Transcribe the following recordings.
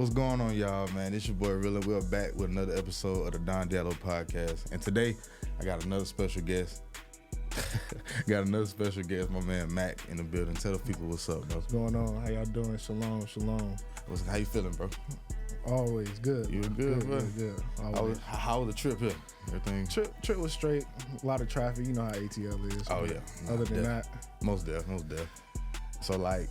What's going on, y'all, man? It's your boy Rilla. We're back with another episode of the Don Diallo Podcast. And today, I got another special guest. My man Mack in the building. Tell the people what's up, bro. What's going on? How y'all doing? Shalom, shalom. How you feeling, bro? Always good. You good, bro? Good. Always. How was the trip here? Everything? Trip was straight. A lot of traffic. You know how ATL is. Oh, yeah. Other than that. Most deaf. So, like,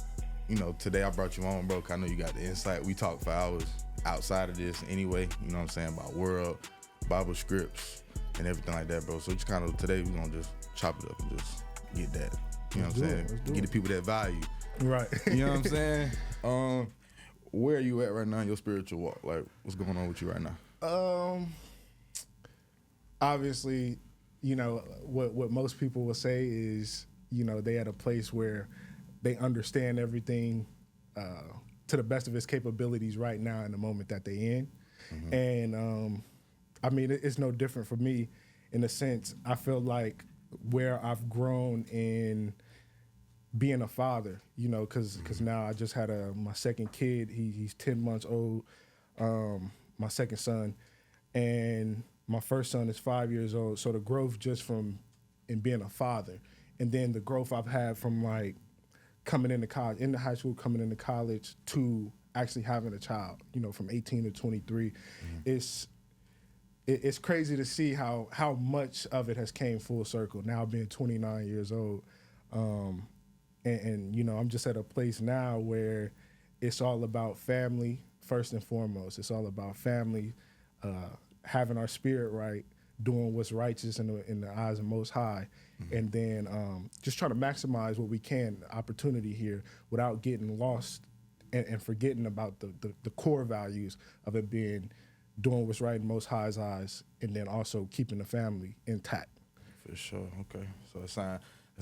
you know, today I brought you on, bro, 'cause I know you got the insight. We talked for hours outside of this anyway, you know what I'm saying, about world, Bible scripts, and everything like that, bro. So just kind of today we're going to just chop it up and just get that, you know what I'm saying, get the people that value. Right. You know what I'm saying? Where are you at right now in your spiritual walk? Like, what's going on with you right now? Obviously, you know, what most people will say is, you know, they at a place where they understand everything to the best of its capabilities right now in the moment that they in. Mm-hmm. And I mean, it's no different for me in a sense. I feel like where I've grown in being a father, you know, because now I just had my second kid. He's 10 months old, my second son, and my first son is 5 years old. So the growth just from in being a father, and then the growth I've had from like coming into college, into high school, coming into college to actually having a child, you know, from 18 to 23, it's crazy to see how much of it has came full circle. Now being 29 years old, and you know, I'm just at a place now where it's all about family first and foremost. It's all about family, having our spirit right, doing what's righteous in the eyes of Most High, and then just trying to maximize what we can, the opportunity here, without getting lost and forgetting about the core values of it being doing what's right in Most High's eyes, and then also keeping the family intact. For sure. Okay. So it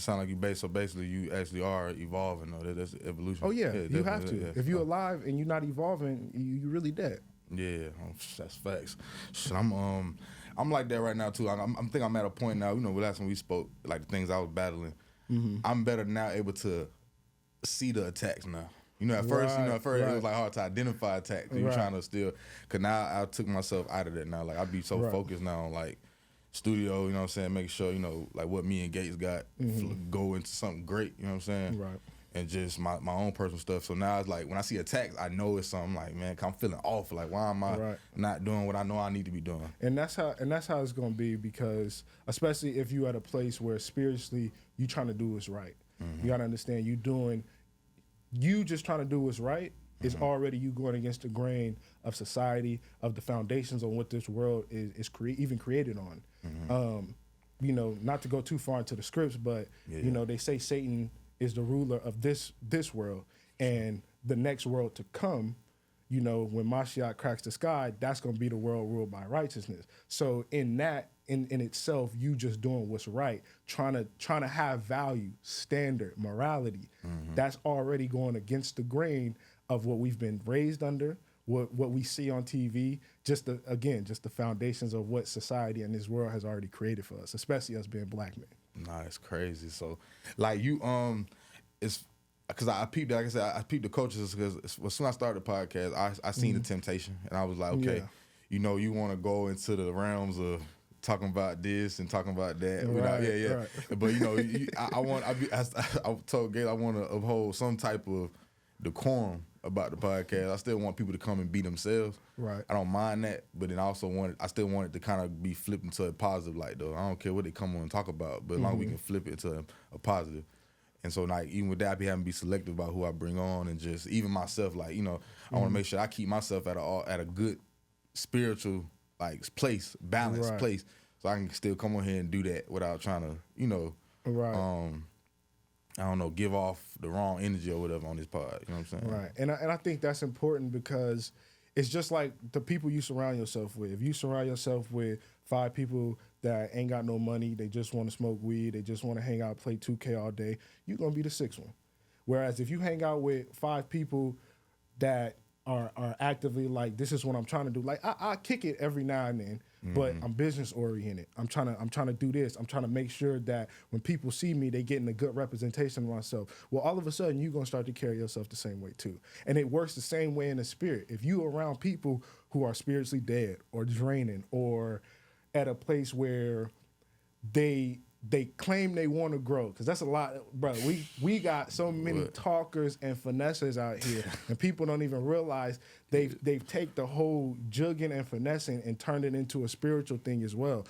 sound like you basically you actually are evolving, though. That's evolution. Oh yeah, you have to. Yeah. If you're alive and you're not evolving, you really dead. Yeah, that's facts. So I'm like that right now too. I'm think I'm at a point now. You know, last time we spoke, like the things I was battling, I'm better now, able to see the attacks now. You know, at first it was like hard to identify attacks. You're trying to still, cause now I took myself out of that now. Like I be so focused now on like studio. You know what I'm saying? Making sure, you know, like what me and Gates got go into something great. You know what I'm saying? Right. And just my own personal stuff. So now it's like when I see attacks, I know it's something like, man, I'm feeling off. Like, why am I not doing what I know I need to be doing? And that's how it's gonna be, because especially if you at a place where spiritually you trying to do what's right. You gotta understand you just trying to do what's right is already you going against the grain of society, of the foundations on what this world is even created on. You know, not to go too far into the scripts, but you know, they say Satan is the ruler of this world, and the next world to come, you know, when Mashiach cracks the sky, that's going to be the world ruled by righteousness. So in that, in itself, you just doing what's right, trying to have value, standard, morality, that's already going against the grain of what we've been raised under, what we see on TV, just the foundations of what society and this world has already created for us, especially us being black men. Nah, it's crazy. So, like you, it's because I peeped. Like I said, I peeped the coaches because as soon as I started the podcast, I seen the temptation, and I was like, okay, you know, you want to go into the realms of talking about this and talking about that. Right. But you know, I told Gabe I want to uphold some type of decorum about the podcast. I still want people to come and be themselves. Right. I don't mind that, but then I still want it to kind of be flipped into a positive light, though. I don't care what they come on and talk about, but as long as we can flip it to a positive. And so, like, even with that, I be having to be selective about who I bring on, and just even myself, like, you know, I want to make sure I keep myself at a good spiritual like place, balanced place, so I can still come on here and do that without trying to, you know, I don't know, give off the wrong energy or whatever on this pod. You know what I'm saying? Right. And I think that's important, because it's just like the people you surround yourself with. If you surround yourself with 5 people that ain't got no money, they just want to smoke weed, they just want to hang out, play 2K all day, you're going to be the 6th one. Whereas if you hang out with 5 people that are actively like, this is what I'm trying to do. Like, I kick it every now and then, but I'm business oriented. I'm trying to do this. I'm trying to make sure that when people see me, they getting a good representation of myself. Well, all of a sudden, you're gonna start to carry yourself the same way too, and it works the same way in the spirit. If you around people who are spiritually dead or draining or at a place where they claim they want to grow, because that's a lot, bro. We got so many talkers and finessers out here, and people don't even realize they've taken the whole jugging and finessing and turned it into a spiritual thing as well.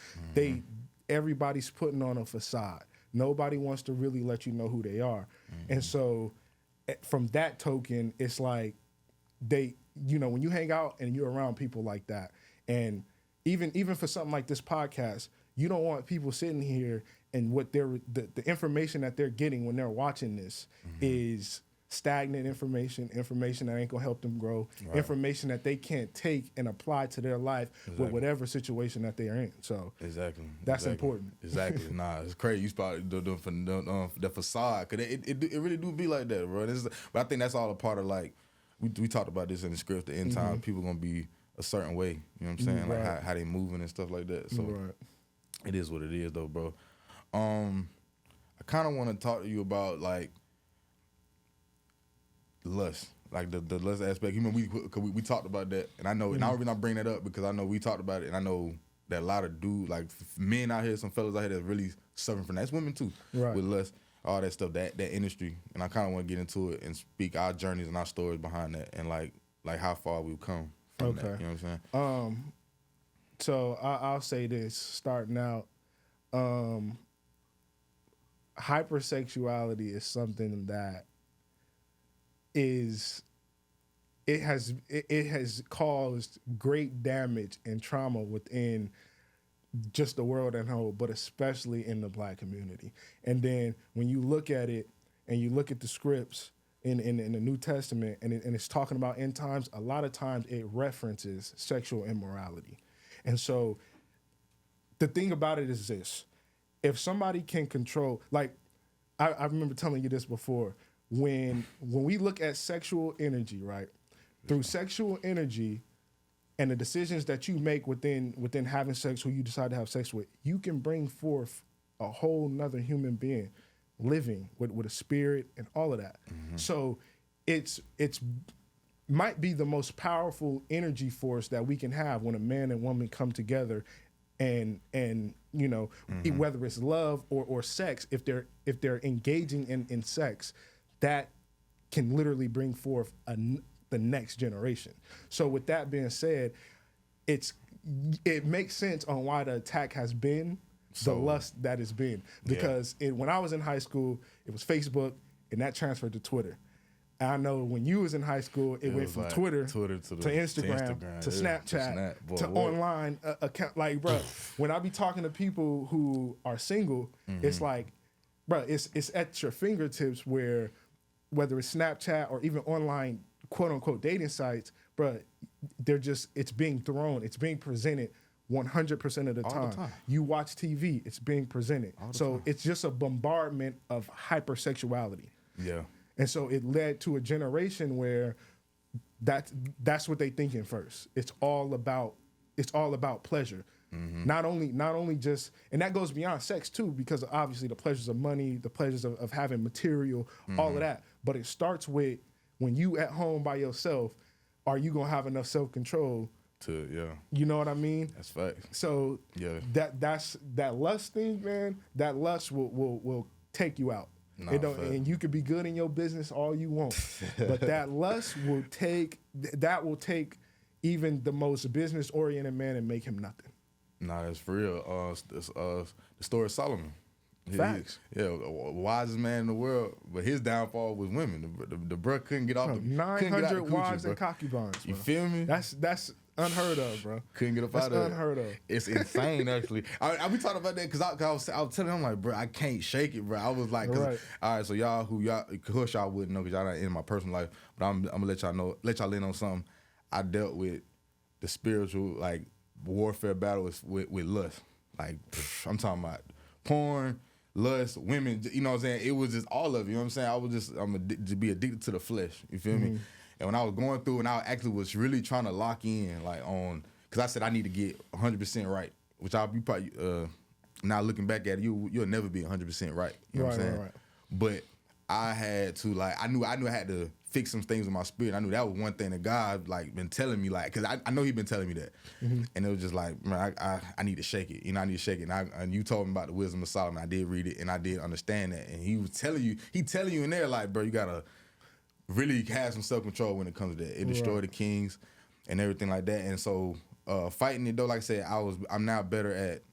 Everybody's putting on a facade. Nobody wants to really let you know who they are, and so from that token, it's like when you hang out and you're around people like that, and even for something like this podcast, you don't want people sitting here and what the information that they're getting when they're watching this is stagnant information that ain't gonna help them grow, information that they can't take and apply to their life with whatever situation that they are in. So that's important. Exactly. Nah, it's crazy. You started the facade, because it really do be like that, bro. But I think that's all a part of, like, we talked about this in the script. The end time, people gonna be a certain way. You know what I'm saying? Like how they moving and stuff like that. So it is what it is, though, bro. I kind of want to talk to you about, like, lust, like the lust aspect. You know, we talked about that, and I know, and I really bring that up because I know we talked about it, and I know that a lot of dudes, like men out here, some fellas out here that's really suffering from that. It's women too, with lust, all that stuff, that industry, and I kind of want to get into it and speak our journeys and our stories behind that, and like how far we've come from that. You know what I'm saying? So I'll say this, starting out. Hypersexuality is something that has caused great damage and trauma within just the world as a whole, but especially in the Black community. And then when you look at it and you look at the scripts in the New Testament and it's talking about end times, a lot of times it references sexual immorality. And so the thing about it is this: if somebody can control, like I remember telling you this before, when we look at sexual energy, right, through sexual energy and the decisions that you make within having sex, who you decide to have sex with, you can bring forth a whole nother human being living with a spirit and all of that. So it's might be the most powerful energy force that we can have when a man and woman come together and you know, whether it's love or sex, if they're engaging in sex, that can literally bring forth the next generation. So with that being said, it makes sense on why the attack has been the lust that it's been, because when I was in high school, it was Facebook, and that transferred to Twitter. I know when you was in high school, it went from like Twitter to Instagram to Snapchat to online account. Like, bro, when I be talking to people who are single, it's like, bro, it's at your fingertips, where whether it's Snapchat or even online quote unquote dating sites, bro, it's being thrown, it's being presented 100% of the time. You watch TV, it's being presented. So it's just a bombardment of hypersexuality. Yeah. And so it led to a generation where that's what they thinking first. It's all about pleasure. Not only just, and that goes beyond sex too, because obviously the pleasures of money, the pleasures of having material, all of that. But it starts with, when you at home by yourself, are you gonna have enough self-control you know what I mean? That's facts. So that's that lust thing, man. That lust will take you out. And you could be good in your business all you want, but that lust will take even the most business oriented man and make him nothing. Nah, that's for real. The story of Solomon. Facts. Wisest man in the world, but his downfall was women. The bro couldn't get off the 900 wives and concubines. You feel me? That's unheard of, bro. Couldn't get up out of it. That's unheard of. It's insane, actually. I be talking about that because I was telling him, like, bro, I can't shake it, bro. I was like, all right, so y'all wouldn't know because y'all not in my personal life, but I'm gonna let y'all in on something. I dealt with the spiritual, like, warfare battle with lust. Like, I'm talking about porn, lust, women, you know what I'm saying? It was just all of it, you know what I'm saying? I'm to be addicted to the flesh, you feel me? And when I was going through, and I actually was really trying to lock in, like, on, because I said I need to get 100% right, which you probably now looking back at it, you'll never be 100% right. You know what I'm saying? Right. But I had to I knew I had to fix some things in my spirit. I knew that was one thing that God like been telling me, like, because I know He been telling me that, and it was just like, man, I need to shake it. You know, I need to shake it. And you told me about the wisdom of Solomon. I did read it and I did understand that. And He was telling you in there, like, bro, you gotta really have some self control when it comes to that. It destroyed the kings and everything like that. And so fighting it though, like I said, I'm now better at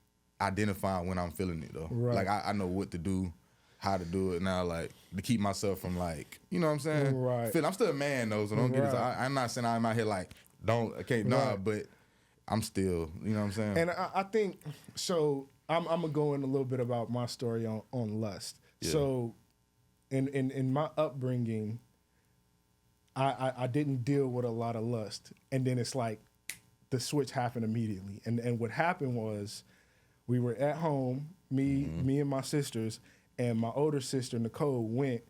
identifying when I'm feeling it though. Right. Like I know what to do, how to do it now, like to keep myself from like, you know what I'm saying? Right. I'm still a man though, so don't get it. I'm not saying I'm out here like, but I'm still, you know what I'm saying? And I think, so I'm gonna go in a little bit about my story on lust. Yeah. So in my upbringing, I didn't deal with a lot of lust. And then it's like the switch happened immediately. And what happened was we were at home, me and my sisters, and my older sister, Nicole, went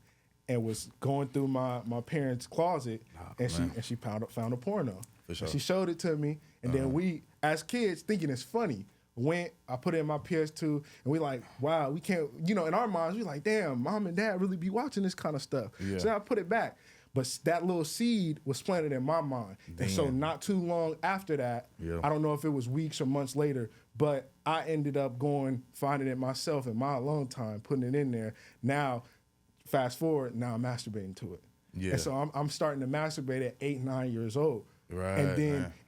and was going through my parents' closet, and she found a porno. For sure. She showed it to me, and then we, as kids, thinking it's funny, I put it in my PS2, and we like, wow, we can't, in our minds, we like, damn, mom and dad really be watching this kind of stuff. Yeah. So I put it back. But that little seed was planted in my mind. Damn. And so not too long after that, I don't know if it was weeks or months later, but I ended up finding it myself in my alone time, putting it in there. Now, fast forward, now I'm masturbating to it. Yeah. And so I'm starting to masturbate at 8, 9 years old. Right. And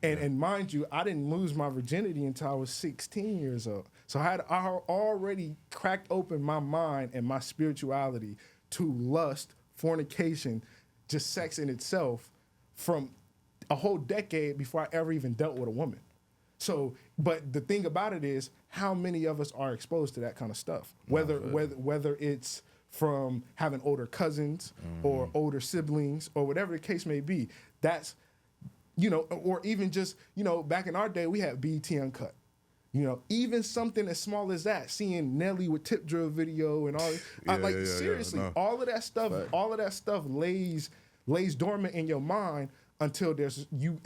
then, and mind you, I didn't lose my virginity until I was 16 years old. So I already cracked open my mind and my spirituality to lust, fornication, just sex in itself, from a whole decade before I ever even dealt with a woman. So, but the thing about it is, how many of us are exposed to that kind of stuff? Whether it's from having older cousins or older siblings or whatever the case may be. That's, or even just, back in our day, we had BET Uncut. Even something as small as that, seeing Nelly with Tip Drill video and all, seriously, all of that stuff lays dormant in your mind until you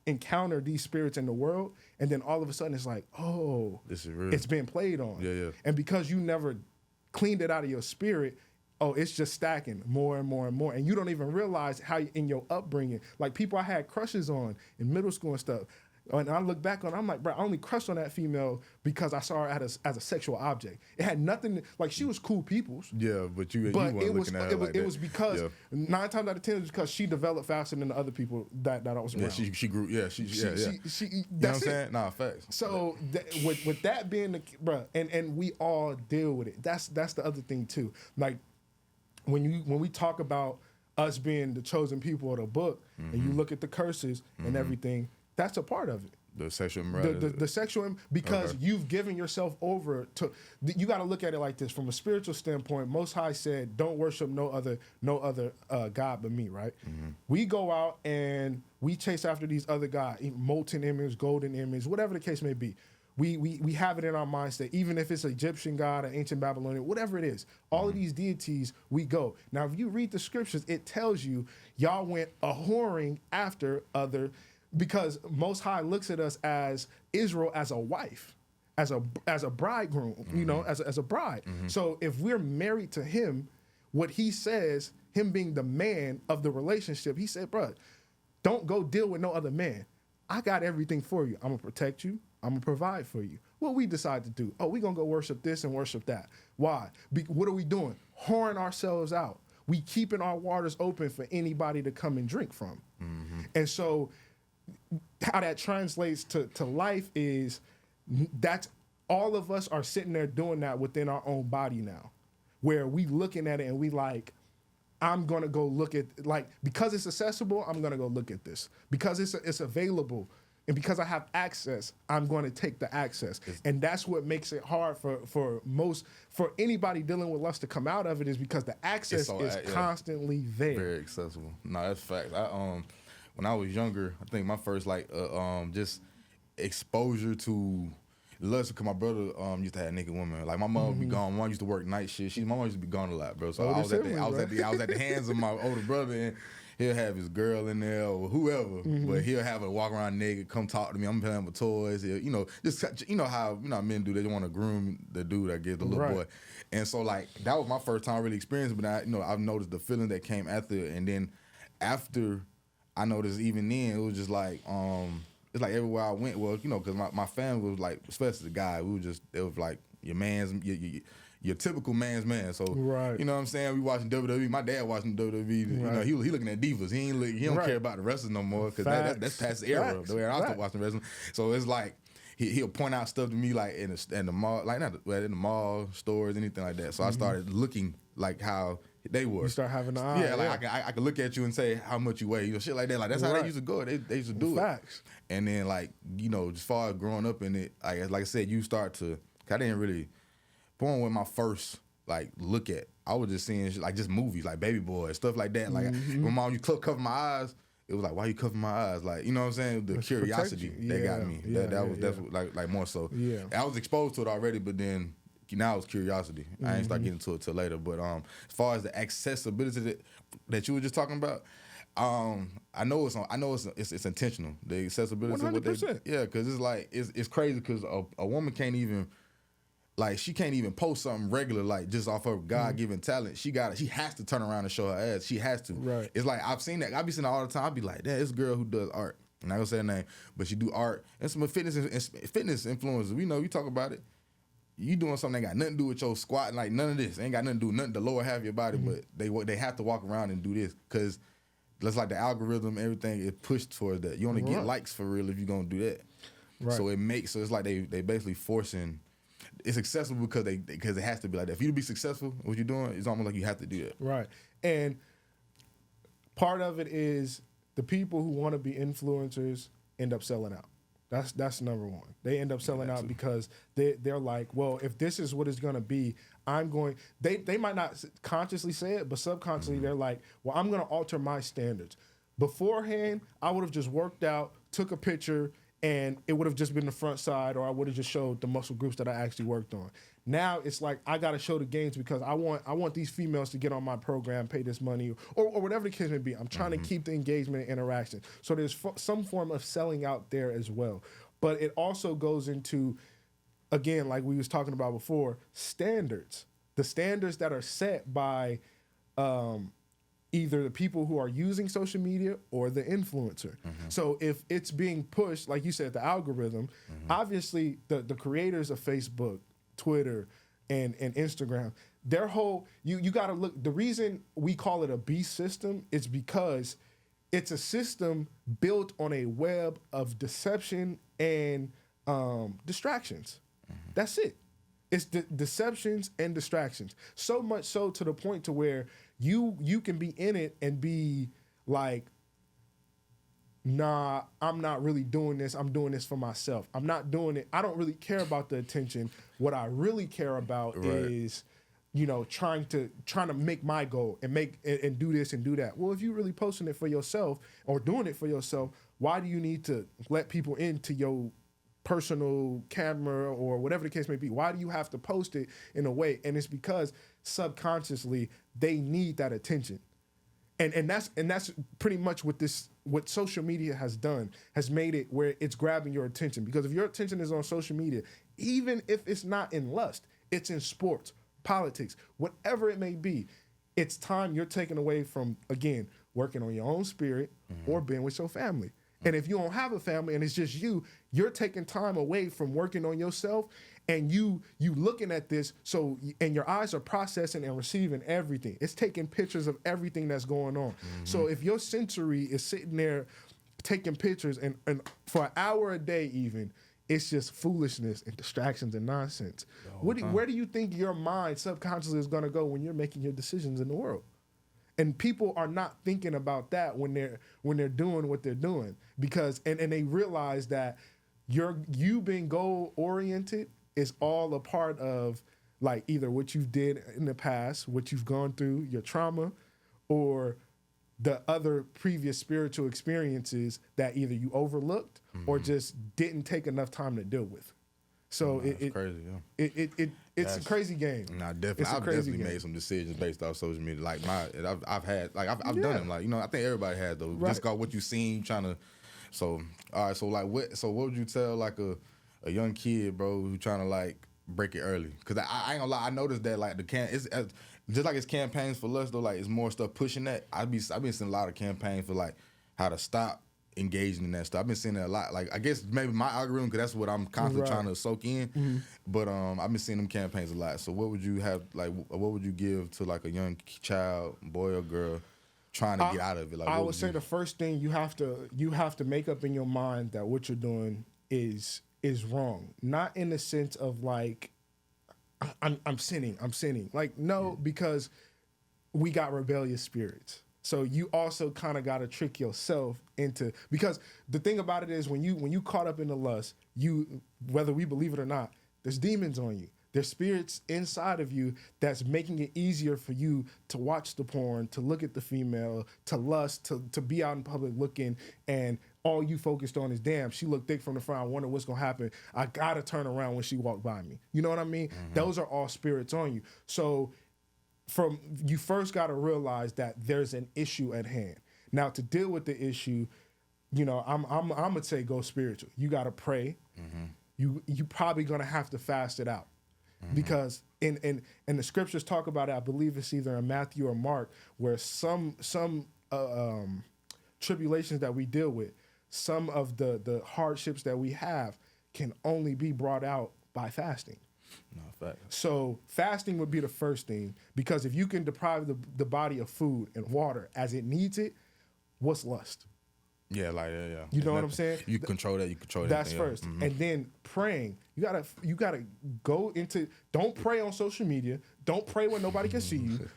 encounter these spirits in the world, and then all of a sudden it's like, oh, this is real. It's been played on. Yeah. And because you never cleaned it out of your spirit, it's just stacking more and more and more, and you don't even realize how in your upbringing, like people I had crushes on in middle school and stuff. And I look back on it, I'm like, bro, I only crushed on that female because I saw her as a sexual object. It had nothing, like, she was cool people's. Yeah, but you weren't looking at her like that. It was because, 9 times out of 10, it was because she developed faster than the other people that I was around. Yeah, she grew, that's you know what I'm saying? Nah, facts. So, with that being bro, and we all deal with it. That's the other thing, too. Like, when we talk about us being the chosen people of the book, and you look at the curses and everything, that's a part of it. The sexual immorality. The sexual, because you've given yourself over to. You got to look at it like this from a spiritual standpoint. Most High said, "Don't worship no other god but me." Right? We go out and we chase after these other gods, molten image, golden image, whatever the case may be. We have it in our minds that even if it's an Egyptian god, an ancient Babylonian, whatever it is, all of these deities, we go. Now, if you read the scriptures, it tells you y'all went a-whoring after other. Because Most High looks at us as Israel as a wife, as a bridegroom, as a bride. So if we're married to him, what he says, him being the man of the relationship, he said, bro, don't go deal with no other man. I got everything for you. I'm going to protect you. I'm going to provide for you. What we decide to do? Oh, we're going to go worship this and worship that. Why? What are we doing? Whoring ourselves out. We keeping our waters open for anybody to come and drink from. And so how that translates to life is that's all of us are sitting there doing that within our own body now, where we looking at it and we like, I'm gonna go look at, like, because it's accessible, I'm gonna go look at this because it's available, and because I have access, I'm going to take the access. And that's what makes it hard for anybody dealing with lust to come out of it, is because the access is constantly there. Very accessible. No, that's fact. When I was younger, I think my first just exposure to lust, because my brother used to have naked women. Like my mom would be gone. My mom used to work night shift. My mom used to be gone a lot, bro. So I was at the hands of my older brother, he'll have his girl in there or whoever, but he'll have her walk around naked, come talk to me. I'm playing with toys. He'll, just how men do. They want to groom the dude, I guess, the little boy. And so like that was my first time really experiencing. But I've noticed the feeling that came after, and then after I noticed even then it was just like it's like everywhere I went. Well, because my family was like, especially the guy, it was like your man's your typical man's man. So you know what I'm saying? We watching WWE. My dad watching WWE. He looking at divas. He don't care about the wrestlers no more because that's past the era the way I was watching wrestling. So it's like he'll point out stuff to me like in the mall, like not in the mall stores, anything like that. So I started looking like how they were. You start having the eye. Yeah, like I can look at you and say how much you weigh, shit like that. Like that's how they used to go. They used to do it. And then like as far as growing up in it, like I said, you start to. I didn't really. Born with my first like look at, I was just seeing like just movies like Baby Boy, stuff like that. Like my mom, you cover my eyes. It was like, why you cover my eyes? Like, you know what I'm saying? The curiosity that got me. That's like more so. Yeah. And I was exposed to it already, but then now it's curiosity. I ain't start getting to it till later. But as far as the accessibility that you were just talking about, I know it's intentional. The accessibility 100%. Of what they, yeah, because it's like it's crazy because a woman can't even. Like she can't even post something regular, like just off her God-given talent. She has to turn around and show her ass. She has to. Right. It's like I've seen that. I be seeing that all the time. I be like, damn, this girl who does art. I'm not gonna say her name, but she do art and some fitness influencers. We know you talk about it. You doing something that got nothing to do with your squat, like none of this. Ain't got nothing to do with nothing the lower half of your body, but they have to walk around and do this because that's like the algorithm, everything is pushed towards that. You only get likes for real if you're gonna do that. Right. So it's like they basically forcing. It's accessible because it has to be like that. For you to be successful, what you're doing, it's almost like you have to do that. Right. And part of it is the people who want to be influencers end up selling out. That's number one. They end up selling out because they're like, well, if this is what it's going to be, they might not consciously say it, but subconsciously they're like, well, I'm going to alter my standards. Beforehand, I would have just worked out, took a picture, and it would have just been the front side, or I would have just showed the muscle groups that I actually worked on. Now it's like I got to show the gains because I want these females to get on my program, pay this money, or whatever the case may be. I'm trying to keep the engagement and interaction. So there's some form of selling out there as well. But it also goes into, again, like we was talking about before, standards. The standards that are set by either the people who are using social media or the influencer. So if it's being pushed, like you said, the algorithm, obviously the creators of Facebook, Twitter, and Instagram, their whole, you got to look, the reason we call it a beast system is because it's a system built on a web of deception and distractions. That's it. It's deceptions and distractions. So much so to the point to where you can be in it and be like, nah, I'm not really doing this. I'm doing this for myself. I'm not doing it. I don't really care about the attention. What I really care about is, trying to make my goal and and do this and do that. Well, if you're really posting it for yourself or doing it for yourself, why do you need to let people into your personal camera or whatever the case may be? Why do you have to post it in a way? And it's because subconsciously they need that attention. And that's pretty much what social media has done, has made it where it's grabbing your attention. Because if your attention is on social media, even if it's not in lust, it's in sports, politics, whatever it may be, it's time you're taking away from, again, working on your own spirit or being with your family. And if you don't have a family and it's just you're taking time away from working on yourself, and you looking at this, and your eyes are processing and receiving everything. It's taking pictures of everything that's going on. So if your sensory is sitting there taking pictures and for an hour a day even, it's just foolishness and distractions and nonsense. Where do you think your mind subconsciously is going to go when you're making your decisions in the world? And people are not thinking about that when they're doing what they're doing, because and they realize that you being goal oriented is all a part of like either what you did in the past, what you've gone through, your trauma, or the other previous spiritual experiences that either you overlooked or just didn't take enough time to deal with. So It's crazy, yeah. It's a crazy game. Nah, definitely. I've definitely made some decisions based off social media. Like I've done them. Like, you know, I think everybody has though. Right. Just got what you seen, trying to. So all right. So like what? So what would you tell like a young kid, bro, who trying to like break it early? Because I ain't gonna lie, I noticed that like it's just like it's campaigns for lust though. Like it's more stuff pushing that. I've been seeing a lot of campaigns for like how to stop engaging in that stuff. I've been seeing that a lot. Like I guess maybe my algorithm, because that's what I'm constantly trying to soak in. Mm-hmm. But I've been seeing them campaigns a lot. So what would you have like? What would you give to like a young child, boy or girl, trying to get out of it? Like, I would say the first thing you have to make up in your mind that what you're doing is wrong. Not in the sense of like I'm sinning. Like no, because we got rebellious spirits. So you also kind of got to trick yourself into, because the thing about it is when you caught up in the lust, you, whether we believe it or not, there's demons on you. There's spirits inside of you that's making it easier for you to watch the porn, to look at the female, to lust, to be out in public looking, and all you focused on is, damn, she looked thick from the front. I wonder what's going to happen. I got to turn around when she walked by me. You know what I mean? Mm-hmm. Those are all spirits on you. So you first got to realize that there's an issue at hand. Now, to deal with the issue, you know, I'm gonna say go spiritual. You got to pray. Mm-hmm. You probably gonna have to fast it out, mm-hmm. because in the scriptures talk about it. I believe it's either in Matthew or Mark, where some tribulations that we deal with, some of the hardships that we have, can only be brought out by fasting. No, fact. So fasting would be the first thing, because if you can deprive the body of food and water as it needs it, what's lust? Yeah, like yeah. You know what I'm saying? You control that. You control that. That's first, mm-hmm. And then praying. You gotta go into. Don't pray on social media. Don't pray when nobody can see you.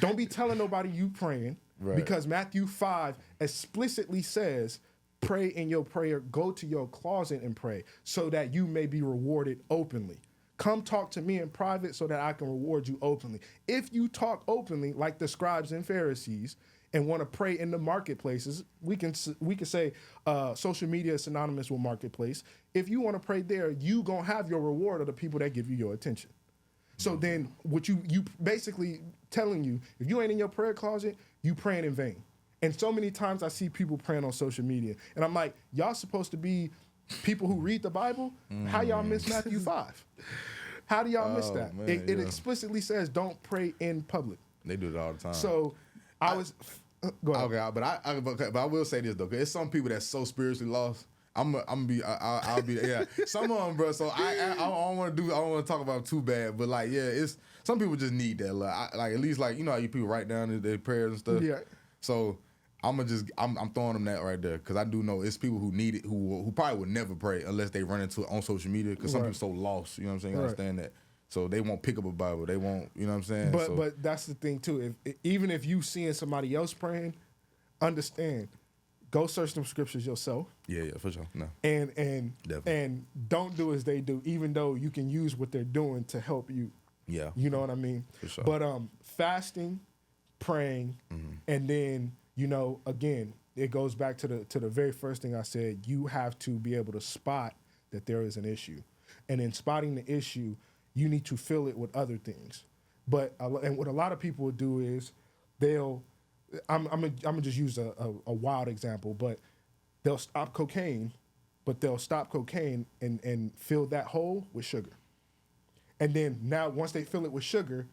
Don't be telling nobody you praying, right. Because Matthew 5 explicitly says, "Pray in your prayer. Go to your closet and pray, so that you may be rewarded openly." Come talk to me in private so that I can reward you openly. If you talk openly like the scribes and Pharisees and want to pray in the marketplaces, we can say social media is synonymous with marketplace. If you want to pray there, you gonna have your reward of the people that give you your attention. So then what you basically telling you, if you ain't in your prayer closet, you praying in vain. And so many times I see people praying on social media, and I'm like, y'all supposed to be people who read the Bible. How y'all miss Matthew 5? How do y'all miss that? Man, it explicitly says don't pray in public. They do it all the time. So I was go ahead. Okay, but I will say this though, because it's some people that's so spiritually lost. I'll be yeah. Some of them, bro. So I don't want to talk about them too bad, but like it's some people just need that. Like at least like, you know how you people write down their prayers and stuff. Yeah. So I'm throwing them that right there, because I do know it's people who need it, who probably would never pray unless they run into it on social media, because some people so lost, you know what I'm saying? You understand that. So they won't pick up a Bible. They won't, you know what I'm saying? But that's the thing too. Even if you seeing somebody else praying, understand, go search them scriptures yourself. Yeah, for sure. No. And don't do as they do, even though you can use what they're doing to help you. Yeah. You know what I mean? For sure. But fasting, praying, mm-hmm. and then, you know, again, it goes back to the very first thing I said. You have to be able to spot that there is an issue, and in spotting the issue, you need to fill it with other things. And what a lot of people will do is I'm gonna just use a wild example, but they'll stop cocaine, but they'll stop cocaine and fill that hole with sugar, and then now once they fill it with sugar,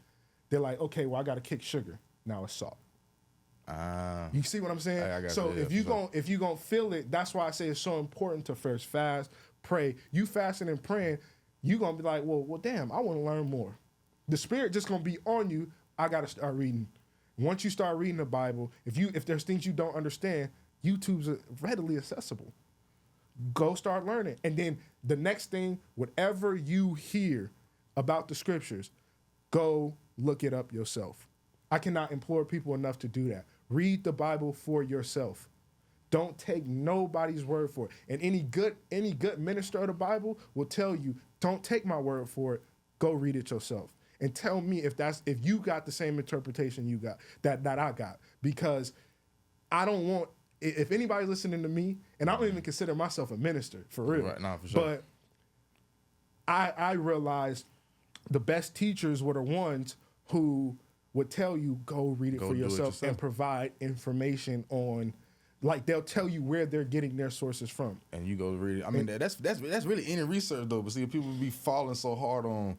they're like, okay, well I got to kick sugar. Now it's salt. You see what I'm saying? I got so if you gonna feel it, that's why I say it's so important to first fast, pray. You fasting and praying, you gonna be like, well, damn, I want to learn more. The Spirit just gonna be on you. I gotta start reading. Once you start reading the Bible, if there's things you don't understand, YouTube's readily accessible. Go start learning, and then the next thing, whatever you hear about the scriptures, go look it up yourself. I cannot implore people enough to do that. Read the Bible for yourself. Don't take nobody's word for it. And any good minister of the Bible will tell you, don't take my word for it. Go read it yourself. And tell me if you got the same interpretation you got, that I got. Because I don't want, if anybody's listening to me, and I don't even consider myself a minister, for real. Right, no, for sure. But I realized the best teachers were the ones who would tell you, go read it for yourself and provide information on, like, they'll tell you where they're getting their sources from. And you go read it. I mean, that's really any research, though. But see, people be falling so hard on,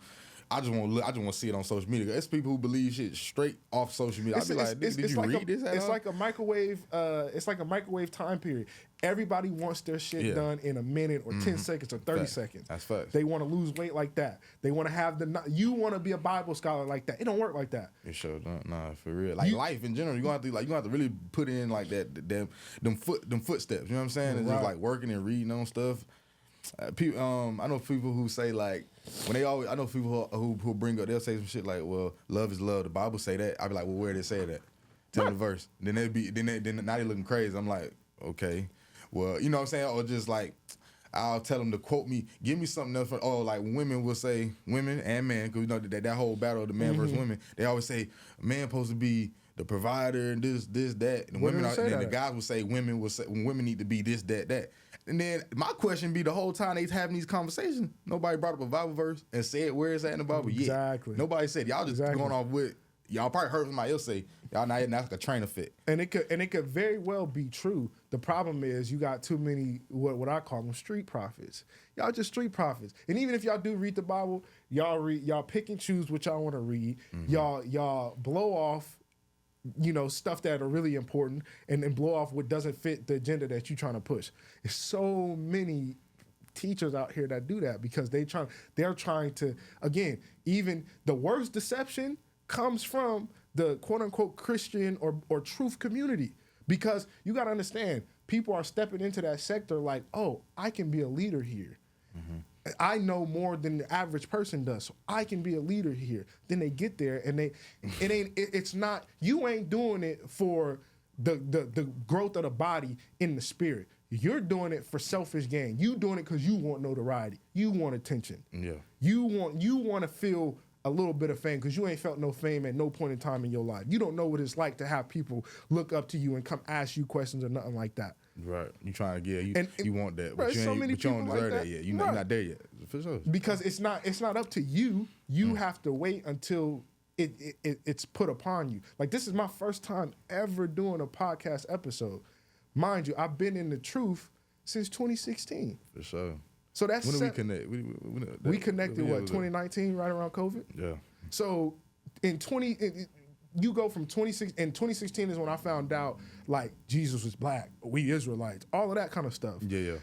I just want to see it on social media. It's people who believe shit straight off social media. I'd be like, did you read this? It's like a microwave. It's like a microwave time period. Everybody wants their shit done in a minute or 10 seconds or 30 seconds. That's facts. They want to lose weight like that. They want to have you want to be a Bible scholar like that. It don't work like that. It sure don't. Nah, for real. Like life in general, you gonna have to really put in like that them footsteps. You know what I'm saying? It's just like working and reading on stuff. People, I know people who say like I know people who bring up, they'll say some shit like, well, love is love. The Bible say that. I be like, well, where did it say that? Tell me the verse. Then now they looking crazy. I'm like, okay, well, you know what I'm saying? Or just like, I'll tell them to quote me, give me something else. Like women will say, women and men, because you know that whole battle of the man versus women. They always say, man supposed to be the provider and this, that. And the guys will say, women need to be this, that. And then my question be the whole time they having these conversations, nobody brought up a Bible verse and said where it's at in the Bible. Exactly. Nobody said. Y'all just going off with, y'all probably heard somebody else say, y'all not like a trainer fit. And it could very well be true. The problem is you got too many what I call them street prophets. Y'all just street prophets. And even if y'all do read the Bible, y'all pick and choose what y'all want to read. Y'all blow off, you know, stuff that are really important and then blow off what doesn't fit the agenda that you're trying to push. There's so many teachers out here that do that because they're trying to, again, even the worst deception comes from the quote unquote Christian or truth community, because you got to understand, people are stepping into that sector like, oh, I can be a leader here. I know more than the average person does, so I can be a leader here. Then they get there and it's not, you ain't doing it for the growth of the body in the spirit. You're doing it for selfish gain. You doing it because you want notoriety. You want attention. Yeah. You want to feel a little bit of fame because you ain't felt no fame at no point in time in your life. You don't know what it's like to have people look up to you and come ask you questions or nothing like that. Right. You trying to get you want that, but right, you don't deserve that yet. You're not there yet. For sure. Because it's not up to you. You have to wait until it's put upon you. Like, this is my first time ever doing a podcast episode. Mind you, I've been in the truth since 2016. For sure. So that's when did we connect? We connected 2019, right around COVID. Yeah. So you go from 2016 is when I found out like Jesus was black, we Israelites, all of that kind of stuff. Yeah.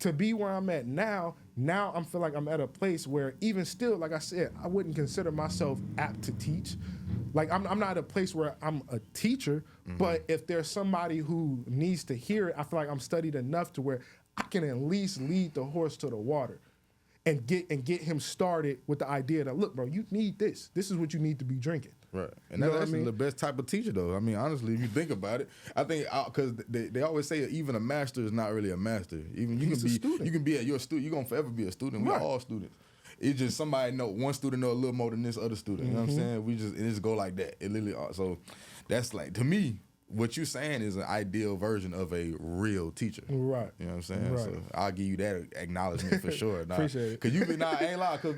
To be where I'm at now I feel like I'm at a place where even still, like I said, I wouldn't consider myself apt to teach. Like I'm not at a place where I'm a teacher, but if there's somebody who needs to hear it, I feel like I'm studied enough to where I can at least lead the horse to the water and get him started with the idea that, look, bro, you need this. This is what you need to be drinking. Right. And that's actually the best type of teacher, though. I mean, honestly, if you think about it, I think because they always say even a master is not really a master. Even you're a student. You're a student. You're gonna forever be a student. We're all students. It's just somebody one student know a little more than this other student. You know what I'm saying? It just go like that. It literally. So that's like, to me, what you're saying is an ideal version of a real teacher. Right. You know what I'm saying? Right. So I'll give you that acknowledgement for sure. Appreciate it. Cause I ain't lie. Cause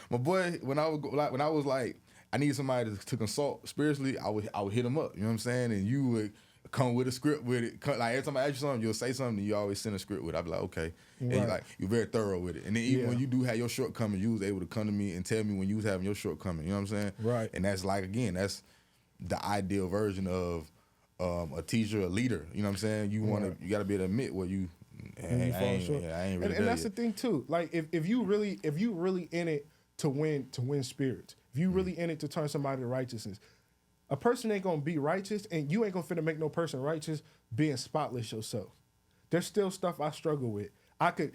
my boy, when I was like, I need somebody to consult spiritually, I would hit him up. You know what I'm saying? And you would come with a script with it. Like every time I ask you something, you'll say something, and you always send a script with it. I'll be like, okay. Right. And you're very thorough with it. And then even when you do have your shortcomings, you was able to come to me and tell me when you was having your shortcomings. You know what I'm saying? Right. And that's like, again, that's the ideal version of a teacher, a leader. You know what I'm saying? You got to be able to admit what you. I ain't really. And that's the thing too. Like if you really in it to win spirits, if you really in it to turn somebody to righteousness, a person ain't gonna be righteous, and you ain't gonna finna make no person righteous being spotless yourself. There's still stuff I struggle with. I could,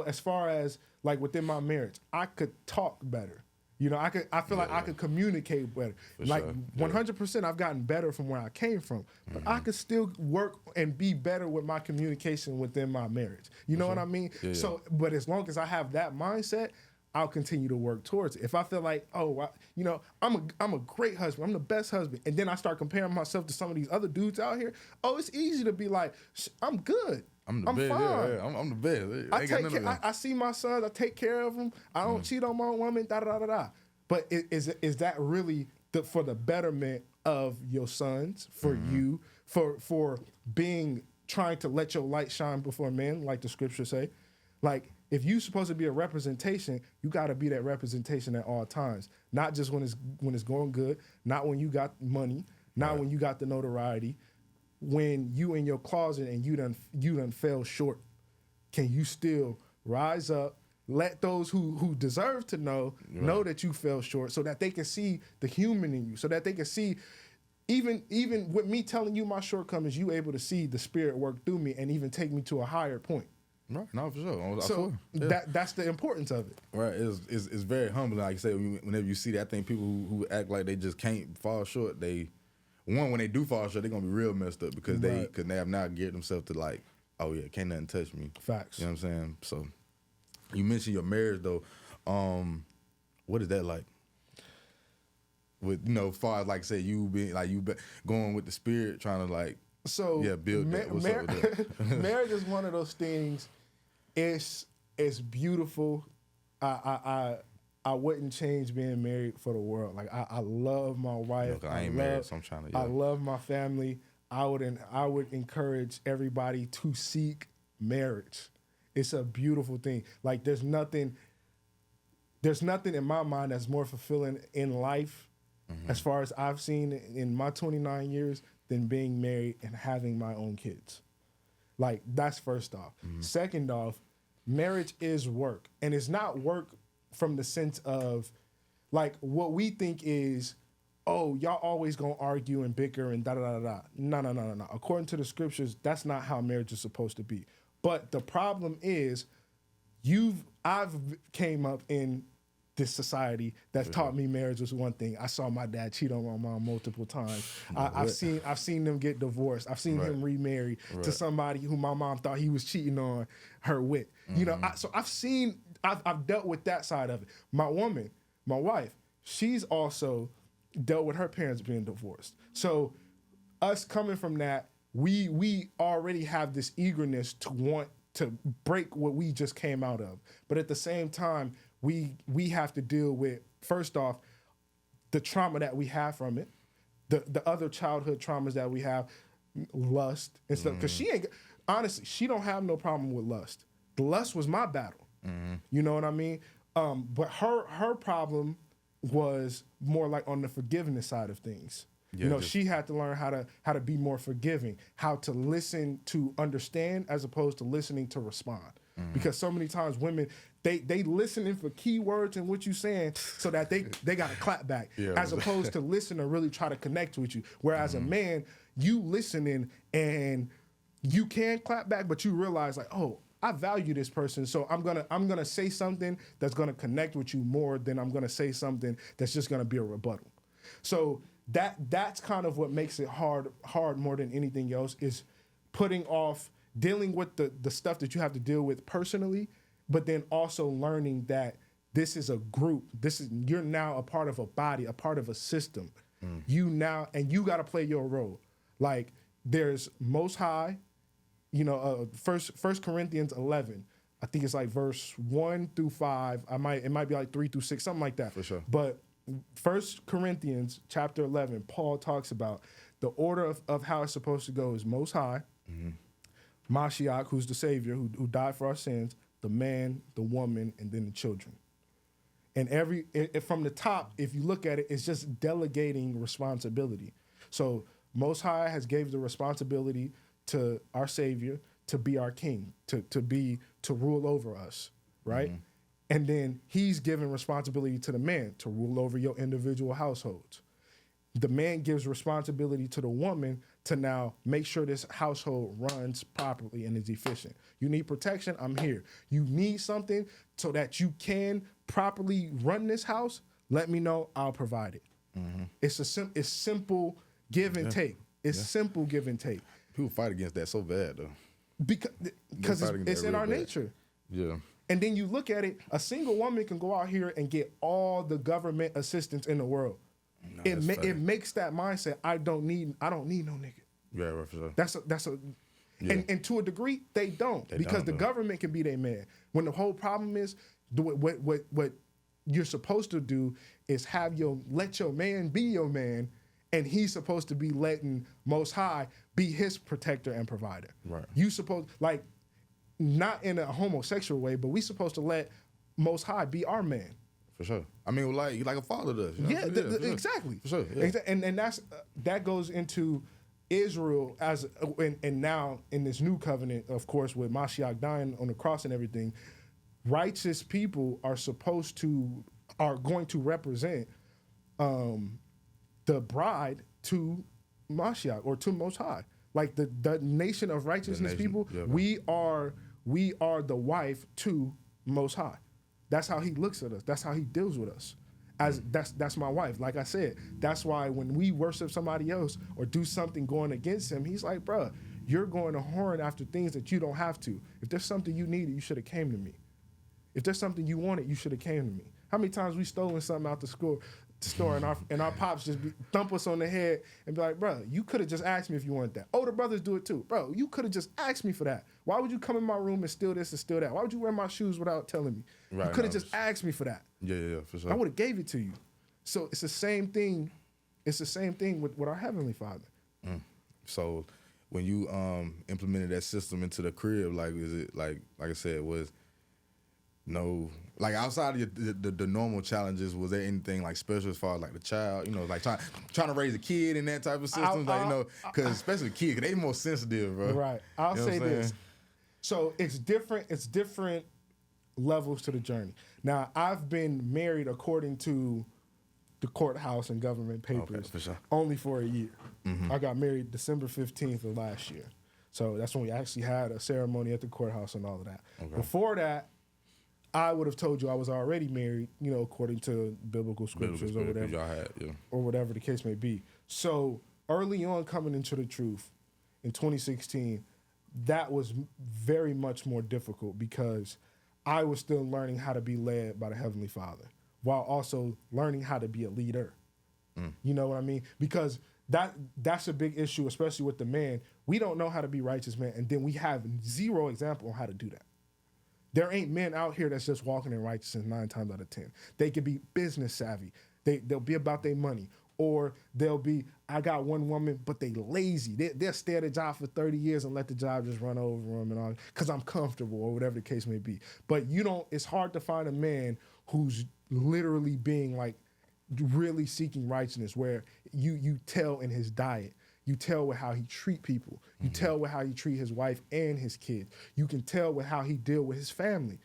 as far as like within my marriage, I could talk better. I feel like I could communicate better. For like 100%, I've gotten better from where I came from, but I could still work and be better with my communication within my marriage. You know what I mean? Yeah. So, but as long as I have that mindset, I'll continue to work towards it. If I feel like, I'm a great husband, I'm the best husband, and then I start comparing myself to some of these other dudes out here, it's easy to be like, I'm good. I'm the best. Fine. Yeah. I'm the best. I see my sons, I take care of them. I don't cheat on my woman, da-da-da-da-da. But is that really for the betterment of your sons, for you, for trying to let your light shine before men, like the scriptures say? Like, if you're supposed to be a representation, you got to be that representation at all times. Not just when it's going good, not when you got money, not when you got the notoriety. When you in your closet and you done fell short, can you still rise up? Let those who deserve to know that you fell short, so that they can see the human in you, so that they can see, even with me telling you my shortcomings, you able to see the Spirit work through me and even take me to a higher point. Right, no, for sure. So that's the importance of it. Right, it's very humbling. Like you say, whenever you see that, I think people who act like they just can't fall short, when they do fall short, they're gonna be real messed up because they have now geared themselves to like, oh yeah, can't nothing touch me. Facts. You know what I'm saying? So you mentioned your marriage though. What is that like? With far as like say you being like going with the Spirit, trying to like build that. What's up with that? Marriage is one of those things. It's beautiful. I wouldn't change being married for the world. Like I love my wife. I ain't married, so I'm trying to. Yeah. I love my family. I would encourage everybody to seek marriage. It's a beautiful thing. Like there's nothing in my mind that's more fulfilling in life, as far as I've seen in my 29 years, than being married and having my own kids. Like that's first off. Second off, marriage is work, and it's not work from the sense of like what we think is, y'all always gonna argue and bicker and da-da-da-da. No. According to the scriptures, that's not how marriage is supposed to be. But the problem is, I've came up in this society that's taught me marriage was one thing. I saw my dad cheat on my mom multiple times. I've seen them get divorced. I've seen him remarry to somebody who my mom thought he was cheating on her with. So I've dealt with that side of it. My wife, she's also dealt with her parents being divorced. So us coming from that, we already have this eagerness to want to break what we just came out of. But at the same time, we have to deal with, first off, the trauma that we have from it, the other childhood traumas that we have, lust and stuff. Because she don't have no problem with lust. The lust was my battle. You know what I mean? But her problem was more like on the forgiveness side of things. Yeah, she had to learn how to be more forgiving, how to listen to understand as opposed to listening to respond. Because so many times women, they listening for keywords in what you're saying so that they got to clap back, as opposed to listen and really try to connect with you. Whereas a man, you listening and you can clap back, but you realize like, I value this person, so I'm gonna say something that's gonna connect with you more than I'm gonna say something that's just gonna be a rebuttal. So that's kind of what makes it hard more than anything else, is putting off dealing with the stuff that you have to deal with personally, but then also learning that this is a group. You're now a part of a body, a part of a system. You got to play your role. Like there's Most High, First Corinthians 11. I think it's like verse 1 through 5. It might be like 3 through 6, something like that. For sure. But 1 Corinthians chapter 11, Paul talks about the order of how it's supposed to go is Most High, Mashiach, who's the Savior, who died for our sins, the man, the woman, and then the children. And from the top, if you look at it, it's just delegating responsibility. So Most High has gave the responsibility to our Savior to be our king, to rule over us, right? And then he's given responsibility to the man to rule over your individual households. The man gives responsibility to the woman to now make sure this household runs properly and is efficient. You need protection, I'm here. You need something so that you can properly run this house, let me know, I'll provide it. It's simple give and take. It's simple give and take. People fight against that so bad though. Because it's in our nature. Yeah. And then you look at it, a single woman can go out here and get all the government assistance in the world. No, it makes that mindset, I don't need no nigga. Yeah, right, for sure. That's a yeah. And to a degree, they don't. Because the government can be their man. When the whole problem is, what you're supposed to do is let your man be your man, and he's supposed to be letting Most High be his protector and provider. Right. You supposed, like, not in a homosexual way, but we supposed to let Most High be our man. For sure. I mean, like a father does. You know? Exactly. For sure. Yeah. And that goes into Israel and now in this new covenant, of course, with Mashiach dying on the cross and everything. Righteous people are going to represent the bride to Mashiach or to Most High. Like the nation of righteousness people, yeah, we are the wife to Most High. That's how he looks at us. That's how he deals with us. That's my wife. Like I said, that's why when we worship somebody else or do something going against him, he's like, bruh, you're going to horn after things that you don't have to. If there's something you needed, you should have came to me. If there's something you wanted, you should have came to me. How many times we stolen something out the store and our pops just thump us on the head and be like, bro, you could have just asked me if you wanted that. Older brothers do it too. Bro, you could have just asked me for that. Why would you come in my room and steal this and steal that? Why would you wear my shoes without telling me? Right, you could have just asked me for that. Yeah, for sure. I would have gave it to you. So it's the same thing. It's the same thing with our Heavenly Father. So when you implemented that system into the crib, like, is it like I said, was no, like outside of the normal challenges, was there anything like special as far as like the child, you know, like trying to raise a kid in that type of system, like, you know, because especially kids, cause they more sensitive, bro. Right. I'll say this. So it's different levels to the journey. Now, I've been married according to the courthouse and government papers only for a year. Mm-hmm. I got married December 15th of last year. So that's when we actually had a ceremony at the courthouse and all of that. Okay. Before that, I would have told you I was already married, you know, according to biblical scriptures or whatever. Y'all had, yeah. Or whatever the case may be. So early on coming into the truth in 2016, that was very much more difficult because I was still learning how to be led by the Heavenly Father while also learning how to be a leader. You know what I mean? Because that's a big issue, especially with the man. We don't know how to be righteous men, and then we have zero example on how to do that. There ain't men out here that's just walking in righteousness 9 times out of 10. They can be business savvy. They'll be about their money. Or they'll be, I got one woman, but they lazy. They'll stay at a job for 30 years and let the job just run over them and all, because I'm comfortable or whatever the case may be. But it's hard to find a man who's literally being like really seeking righteousness, where you tell in his diet. You tell with how he treat people. You tell with how he treat his wife and his kids. You can tell with how he deal with his family,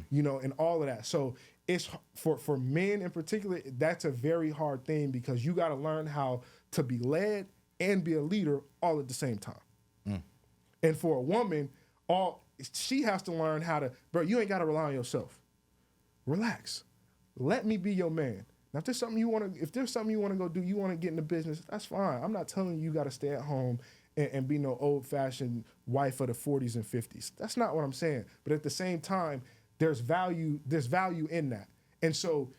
you know, and all of that. So it's for men in particular, that's a very hard thing because you got to learn how to be led and be a leader all at the same time. And for a woman, she has to learn how to, bro, you ain't got to rely on yourself. Relax. Let me be your man. Now, if there's something you want to go do, you want to get in the business, that's fine. I'm not telling you got to stay at home and be no old-fashioned wife of the 40s and 50s. That's not what I'm saying. But at the same time, there's value in that. And so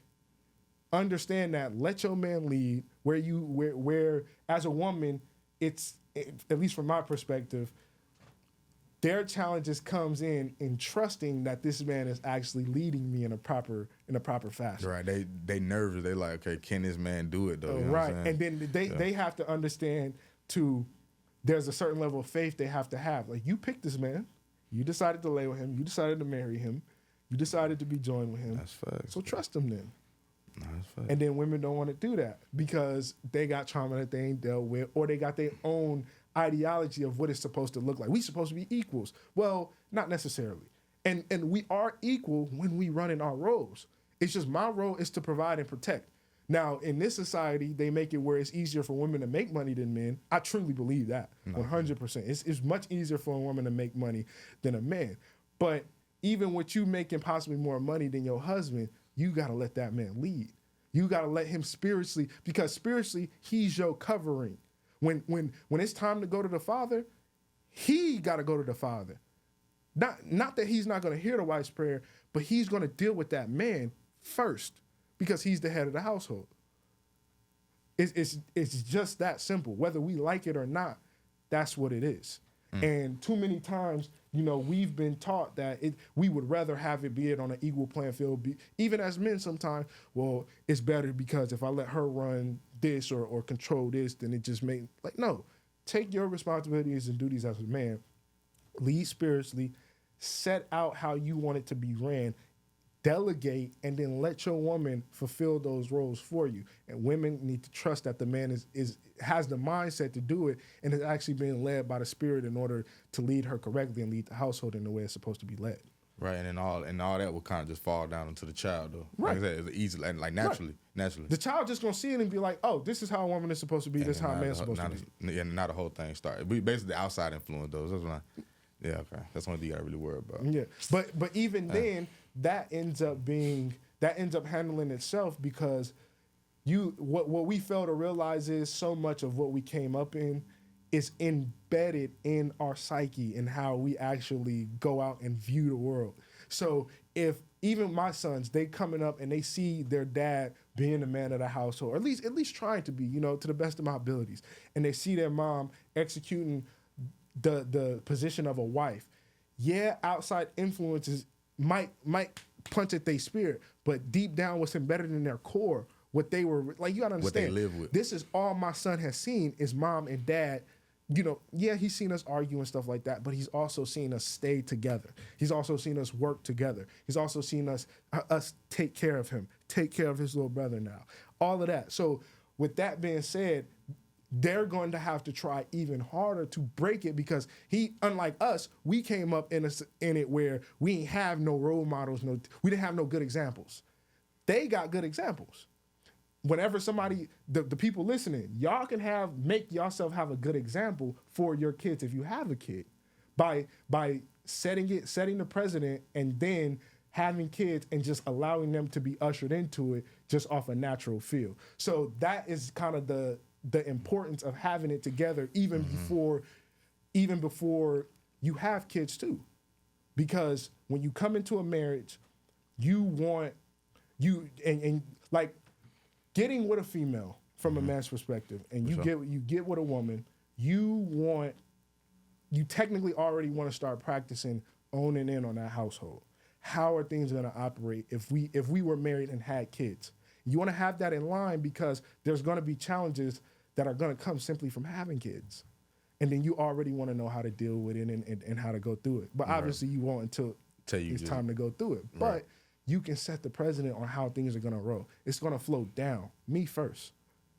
understand that, let your man lead where as a woman, it's, at least from my perspective, their challenges comes in trusting that this man is actually leading me in a proper fashion. Right. They nervous. They like, okay, can this man do it though? You know right. And then they have to understand there's a certain level of faith they have to have. Like, you picked this man, you decided to lay with him, you decided to marry him, you decided to be joined with him. That's facts. So trust him then. That's facts. And then women don't want to do that because they got trauma that they ain't dealt with, or they got their own ideology of what it's supposed to look like. We supposed to be equals. Well, not necessarily. And we are equal when we run in our roles. It's just my role is to provide and protect. Now, in this society, they make it where it's easier for women to make money than men. I truly believe that, 100%. It's much easier for a woman to make money than a man. But even with you making possibly more money than your husband, you got to let that man lead. You got to let him spiritually, because spiritually, he's your covering. When it's time to go to the Father, he got to go to the Father. Not that he's not going to hear the wife's prayer, but he's going to deal with that man first because he's the head of the household. It's just that simple. Whether we like it or not, that's what it is. And too many times, we've been taught that we would rather have it be it on an equal playing field. Even as men sometimes, well, it's better because if I let her run this or control this, then it just may, no. Take your responsibilities and duties as a man. Lead spiritually. Set out how you want it to be ran. Delegate, and then let your woman fulfill those roles for you. And women need to trust that the man has the mindset to do it and is actually being led by the Spirit in order to lead her correctly and lead the household in the way it's supposed to be led. Right, and all that will kind of just fall down into the child, though. Right. Like I said, it's easy, like naturally. The child just gonna see it and be like, "Oh, this is how a woman is supposed to be. This is how a man is supposed to be." Yeah, not the whole thing started. Basically, the outside influence, though. That's what yeah, okay. That's one thing you gotta really worry about. Yeah, but even then, that ends up handling itself because what we fail to realize is so much of what we came up in is embedded in our psyche and how we actually go out and view the world. So if even my sons, they coming up and they see their dad being the man of the household, or at least trying to be, to the best of my abilities, and they see their mom executing the position of a wife. Yeah, outside influences might punch at their spirit, but deep down, what's embedded in their core, what they were like, you gotta understand. What they live with. This is all my son has seen is mom and dad. Yeah, he's seen us argue and stuff like that, but he's also seen us stay together. He's also seen us work together. He's also seen us take care of him, take care of his little brother now. All of that. So with that being said, they're going to have to try even harder to break it because unlike us, we came up in it where we ain't have no role models, we didn't have no good examples. They got good examples. Whenever somebody, the people listening, y'all can make yourself have a good example for your kids if you have a kid by setting the precedent and then having kids and just allowing them to be ushered into it just off a natural feel. So that is kind of the importance of having it together even before you have kids too. Because when you come into a marriage, getting with a female from a man's perspective, and you get with a woman, you technically already want to start practicing owning in on that household. How are things going to operate if we were married and had kids? You want to have that in line because there's going to be challenges that are going to come simply from having kids. And then you already want to know how to deal with it and how to go through it. But obviously you won't until it's time to go through it. But you can set the precedent on how things are going to roll. It's going to flow down. Me first.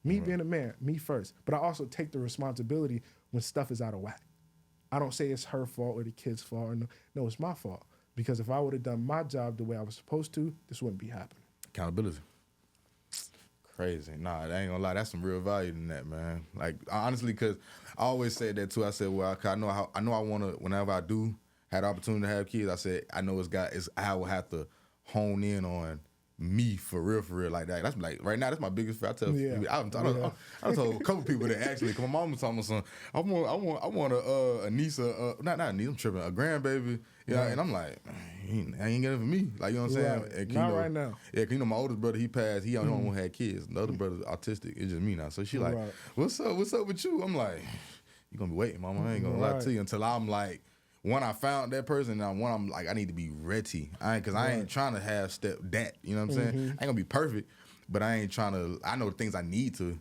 Me being a man, me first. But I also take the responsibility when stuff is out of whack. I don't say it's her fault or the kid's fault. No, it's my fault. Because if I would have done my job the way I was supposed to, this wouldn't be happening. Accountability. Crazy. Nah, I ain't gonna lie. That's some real value in that, man. Like, honestly, because I always said that too. I said, well, I know I want to, whenever I do have the opportunity to have kids, I said, I know I will have to hone in on me for real like that. That's like right now. That's my biggest fear. I tell people, I told a couple people that actually. Cause my mom was telling me something. I want a niece, not a niece. I'm tripping. A grandbaby. Yeah, and I'm like, I ain't getting it for me. Like, you know what I'm saying? And, not right now. Yeah, cause my oldest brother, he passed. He only one had kids. The other brother's autistic. It's just me now. So she like, what's up with you? I'm like, you gonna be waiting, mama. I ain't gonna lie to you until I'm like. When I found that person, I'm like, I need to be ready. I ain't trying to have that. You know what I'm saying? I ain't gonna be perfect, but I ain't trying to. I know the things I need to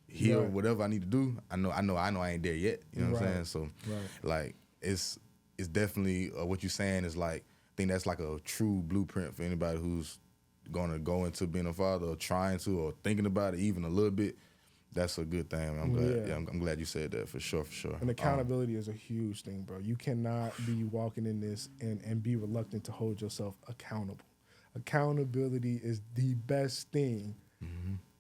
heal, whatever I need to do. I know I ain't there yet. You know what I'm saying? So, like, it's definitely what you're saying is like. I think that's like a true blueprint for anybody who's gonna go into being a father or trying to or thinking about it even a little bit. That's a good thing. I'm glad. Yeah, I'm glad you said that for sure. And accountability is a huge thing, bro. You cannot be walking in this and be reluctant to hold yourself accountable. Accountability is the best thing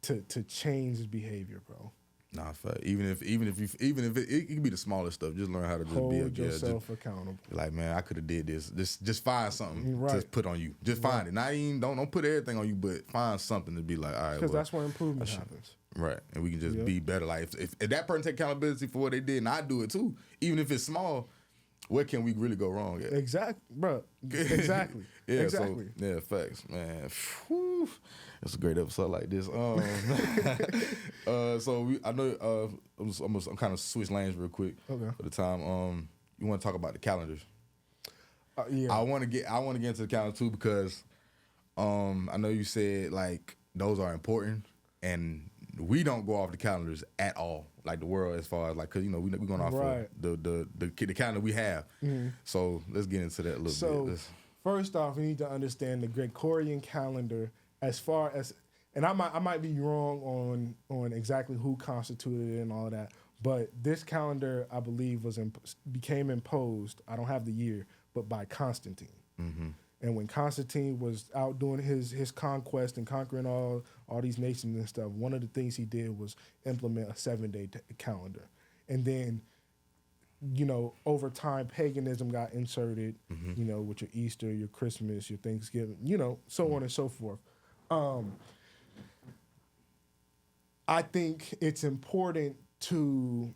to change behavior, bro. Nah, fact. Even if it can be the smallest stuff, just learn how to just hold yourself accountable. Like, man, I could have did this. Just find something to put on you. Just find it. Not even don't put everything on you, but find something to be like, all right. Because that's where improvement happens. Right, and we can just be better. Like if that person take accountability for what they did, and I do it too, even if it's small, where can we really go wrong at? Exactly, bro. Exactly. Yeah, exactly. So, yeah, facts, man. Whew. It's a great episode like this. I know I'm kind of switch lanes real quick for the time. You want to talk about the calendars? Yeah. I want to get into the calendar too because I know you said like those are important and we don't go off the calendars at all, like the world as far as like, cause you know we're going off of the calendar we have. Mm-hmm. So let's get into that a little bit. First off, we need to understand the Gregorian calendar as far as, and I might be wrong on exactly who constituted it and all that, but this calendar I believe became imposed. I don't have the year, but by Constantine. Mm-hmm. And when Constantine was out doing his conquest and conquering all these nations and stuff, one of the things he did was implement a 7-day calendar. And then, you know, over time, paganism got inserted, you know, with your Easter, your Christmas, your Thanksgiving, you know, so on and so forth. I think it's important to,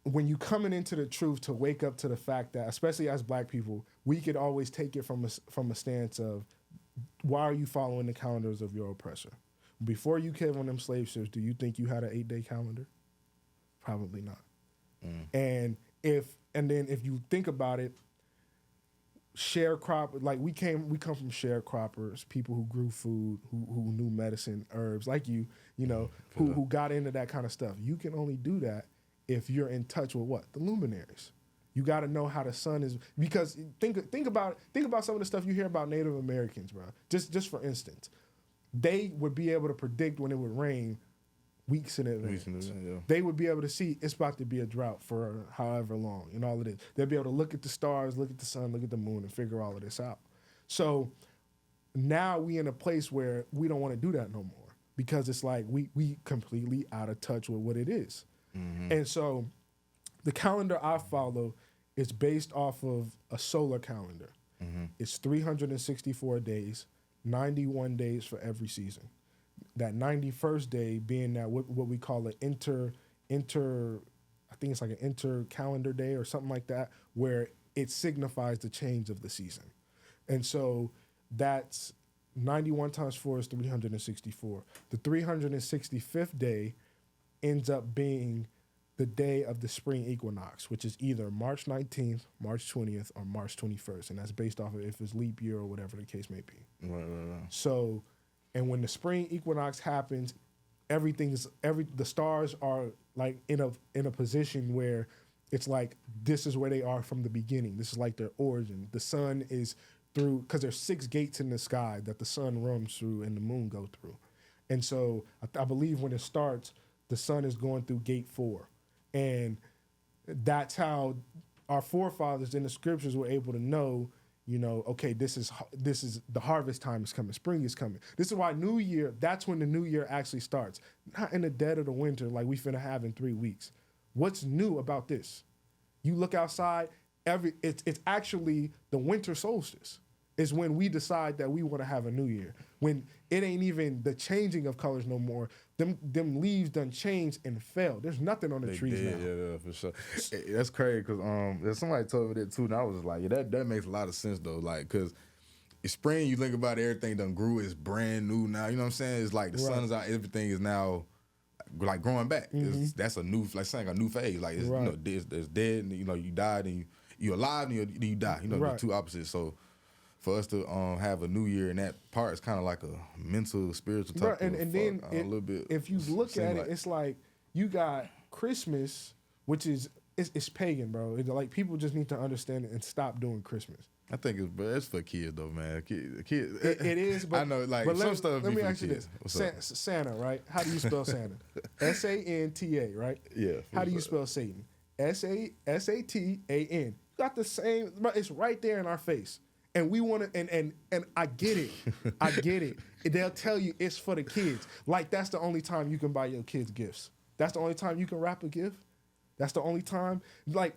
when you coming into the truth, to wake up to the fact that, especially as Black people, we could always take it from a stance of, why are you following the calendars of your oppressor? Before you came on them slave ships, do you think you had an 8-day calendar? Probably not. And then if you think about it, sharecropper, like we come from sharecroppers, people who grew food, who knew medicine, herbs, like you know, who got into that kind of stuff. You can only do that if you're in touch with what? The luminaries. You got to know how the sun is, because think about some of the stuff you hear about Native Americans, bro. Just for instance, they would be able to predict when it would rain weeks in advance. Yeah. They would be able to see it's about to be a drought for however long and all of this. They'd be able to look at the stars, look at the sun, look at the moon, and figure all of this out. So now we in a place where we don't want to do that no more, because it's like we completely out of touch with what it is. Mm-hmm. And so the calendar I follow is based off of a solar calendar. Mm-hmm. It's 364 days, 91 days for every season. That 91st day being that what we call an inter, I think it's like an inter-calendar day or something like that, where it signifies the change of the season. And so that's 91 times 4 is 364. The 365th day ends up being the day of the spring equinox, which is either March 19th, March 20th, or March 21st. And that's based off of if it's leap year or whatever the case may be. Right. So, and when the spring equinox happens, the stars are like in a position where it's like, this is where they are from the beginning. This is like their origin. The sun is through, because there's 6 gates in the sky that the sun runs through and the moon go through. And so I believe when it starts, the sun is going through gate 4. And that's how our forefathers in the scriptures were able to know, you know, okay, this is the harvest time is coming, spring is coming. This is why New Year, that's when the New Year actually starts. Not in the dead of the winter like we finna have in 3 weeks. What's new about this? You look outside, it's actually the winter solstice is when we decide that we want to have a new year. When it ain't even the changing of colors no more. Them leaves done changed and fell. There's nothing on the trees now. Yeah, for sure. That's crazy because somebody told me that too, and I was just like, yeah, that makes a lot of sense though. Like, because it's spring, you think about it, everything done grew, it's brand new now. You know what I'm saying? It's like the sun's out, everything is now like growing back. Mm-hmm. That's a new, like saying a new phase. Like, it's, you know, it's dead, and you know, you died, and you're alive, and you die. You know, the two opposites. So for us to have a new year in that part, it's kind of like a mental, spiritual type of and then a little bit. If you look at it, it's like you got Christmas, which is it's pagan, bro. It's like people just need to understand it and stop doing Christmas. I think it's for kids though, man. Kids. It is, but I know, like some stuff. Let me ask you this: Santa, right? How do you spell Santa? Santa, right? Yeah. How do you spell Satan? Satan. You got the same. It's right there in our face. And we want to, and I get it. I get it. They'll tell you it's for the kids. Like, that's the only time you can buy your kids gifts. That's the only time you can wrap a gift. That's the only time. Like,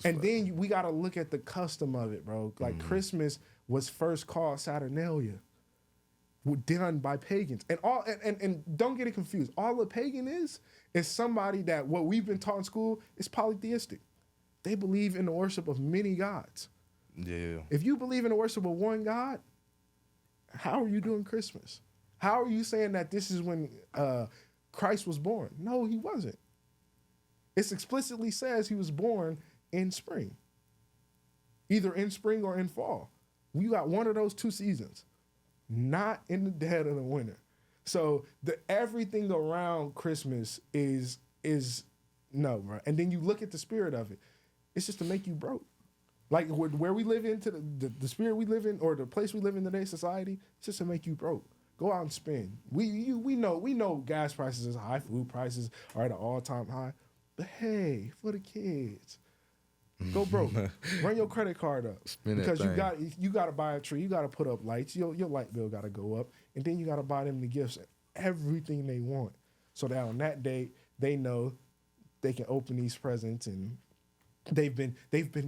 then we got to look at the custom of it, bro. Like, Christmas was first called Saturnalia, done by pagans. And don't get it confused. All a pagan is somebody that what we've been taught in school is polytheistic. they believe in the worship of many gods. Yeah. If you believe in the worship of one God, how are you doing Christmas? How are you saying that this is when Christ was born? No, he wasn't. It explicitly says he was born in spring. Either in spring or in fall. We got one of those 2 seasons. Not in the dead of the winter. So everything around Christmas is no, bro. And then you look at the spirit of it. It's just to make you broke. Like where we live into the spirit we live in, or the place we live in today's society, it's just to make you broke. Go out and spend. We know gas prices is high, food prices are at an all-time high. But hey, for the kids, go broke. Run your credit card up. Because you got to buy a tree. You got to put up lights. Your light bill got to go up. And then you got to buy them the gifts, everything they want. So that on that day, they know they can open these presents, and they've been